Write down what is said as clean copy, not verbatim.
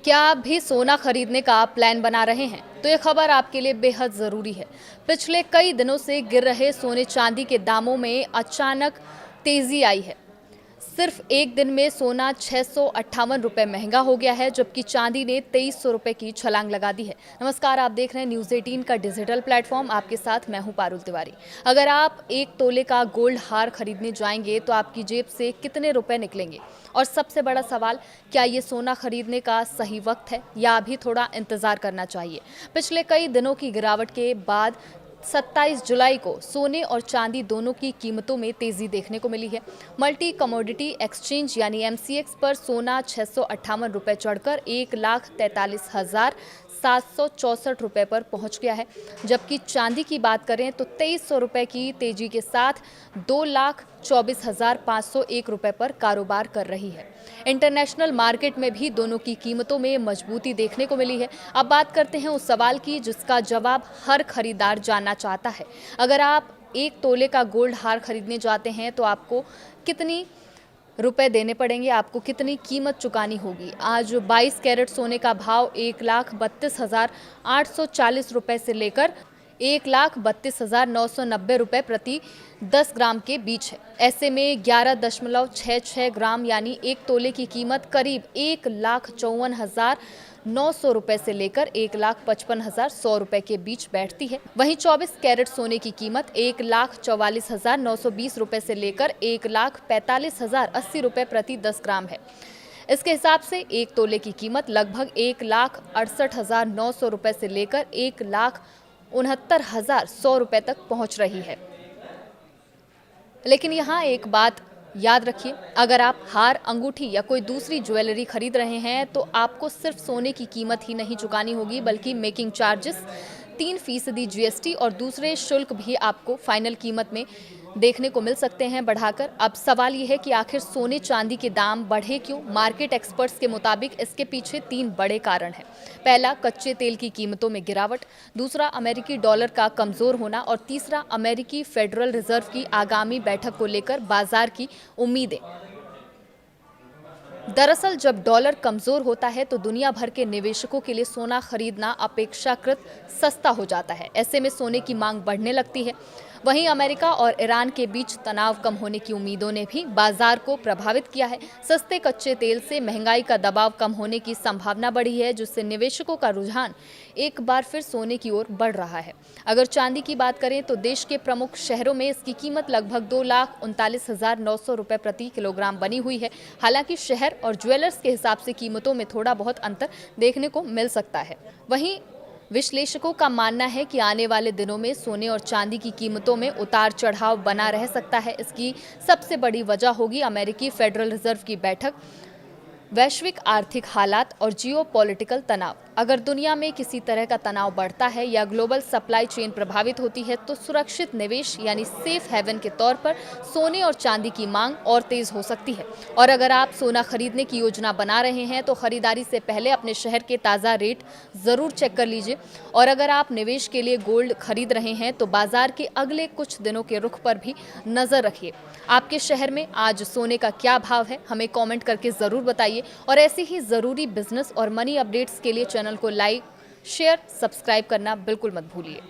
क्या आप भी सोना खरीदने का प्लान बना रहे हैं? तो ये खबर आपके लिए बेहद ज़रूरी है। पिछले कई दिनों से गिर रहे सोने चांदी के दामों में अचानक तेज़ी आई है। सिर्फ एक दिन में सोना 658 रुपये महंगा हो गया है, जबकि चांदी ने 2300 रुपये की छलांग लगा दी है। नमस्कार, आप देख रहे हैं न्यूज़ 18 का डिजिटल प्लेटफॉर्म। आपके साथ मैं हूं पारुल तिवारी। अगर आप एक तोले का गोल्ड हार खरीदने जाएंगे तो आपकी जेब से कितने रुपए निकलेंगे? और सबसे बड़ा सवाल, क्या ये सोना खरीदने का सही वक्त है या अभी थोड़ा इंतजार करना चाहिए? पिछले कई दिनों की गिरावट के बाद 27 जुलाई को सोने और चांदी दोनों की कीमतों में तेजी देखने को मिली है। मल्टी कमोडिटी एक्सचेंज यानी एमसीएक्स पर सोना 658 रुपये चढ़कर 1,43,764 रुपये पर पहुंच गया है, जबकि चांदी की बात करें तो 2300 रुपये की तेजी के साथ 2,24,501 रुपये पर कारोबार कर रही है। इंटरनेशनल मार्केट में भी दोनों की कीमतों में मजबूती देखने को मिली है। अब बात करते हैं उस सवाल की जिसका जवाब हर खरीदार जानना चाहता है। अगर आप एक तोले का गोल्ड हार खरीदने जाते हैं तो आपको कितनी रुपए देने पड़ेंगे, आपको कितनी कीमत चुकानी होगी? आज 22 कैरेट सोने का भाव 1,32,840 रुपए से लेकर 1,32,990 रुपये प्रति 10 ग्राम के बीच है। ऐसे में 11.66 ग्राम यानी एक तोले की कीमत करीब 1,54,900 रुपये से लेकर 1,55,100 रुपये के बीच बैठती है। वहीं 24 कैरेट सोने की कीमत 1,44,920 रुपये से लेकर 1,45,080 रुपये प्रति 10 ग्राम है। इसके हिसाब से एक तोले की कीमत लगभग 1,68,900 रुपये से लेकर 1,69,100 रुपये तक पहुंच रही है। लेकिन यहाँ एक बात याद रखिए, अगर आप हार, अंगूठी या कोई दूसरी ज्वेलरी खरीद रहे हैं तो आपको सिर्फ सोने की कीमत ही नहीं चुकानी होगी, बल्कि मेकिंग चार्जेस, 3% जीएसटी और दूसरे शुल्क भी आपको फाइनल कीमत में देखने को मिल सकते हैं बढ़ाकर। अब सवाल यह है कि आखिर सोने चांदी के दाम बढ़े क्यों? मार्केट एक्सपर्ट्स के मुताबिक इसके पीछे 3 बड़े कारण हैं। पहला, कच्चे तेल की कीमतों में गिरावट। दूसरा, अमेरिकी डॉलर का कमजोर होना। और तीसरा, अमेरिकी फेडरल रिजर्व की आगामी बैठक को लेकर बाजार की उम्मीदें। दरअसल जब डॉलर कमजोर होता है तो दुनिया भर के निवेशकों के लिए सोना खरीदना अपेक्षाकृत सस्ता हो जाता है। ऐसे में सोने की मांग बढ़ने लगती है। वहीं अमेरिका और ईरान के बीच तनाव कम होने की उम्मीदों ने भी बाजार को प्रभावित किया है। सस्ते कच्चे तेल से महंगाई का दबाव कम होने की संभावना बढ़ी है, जिससे निवेशकों का रुझान एक बार फिर सोने की ओर बढ़ रहा है। अगर चांदी की बात करें तो देश के प्रमुख शहरों में इसकी कीमत लगभग 2,39,900 रुपये प्रति किलोग्राम बनी हुई है। हालांकि शहर और ज्वेलर्स के हिसाब से कीमतों में थोड़ा बहुत अंतर देखने को मिल सकता है। वहीं विश्लेषकों का मानना है कि आने वाले दिनों में सोने और चांदी की कीमतों में उतार चढ़ाव बना रह सकता है। इसकी सबसे बड़ी वजह होगी अमेरिकी फेडरल रिजर्व की बैठक, वैश्विक आर्थिक हालात और जियोपॉलिटिकल तनाव। अगर दुनिया में किसी तरह का तनाव बढ़ता है या ग्लोबल सप्लाई चेन प्रभावित होती है तो सुरक्षित निवेश यानी सेफ हेवन के तौर पर सोने और चांदी की मांग और तेज हो सकती है। और अगर आप सोना खरीदने की योजना बना रहे हैं तो खरीदारी से पहले अपने शहर के ताज़ा रेट ज़रूर चेक कर लीजिए। और अगर आप निवेश के लिए गोल्ड खरीद रहे हैं तो बाजार के अगले कुछ दिनों के रुख पर भी नज़र रखिए। आपके शहर में आज सोने का क्या भाव है, हमें कमेंट करके ज़रूर बताइए। और ऐसी ही ज़रूरी बिजनेस और मनी अपडेट्स के लिए चैनल को लाइक, शेयर, सब्सक्राइब करना बिल्कुल मत भूलिए।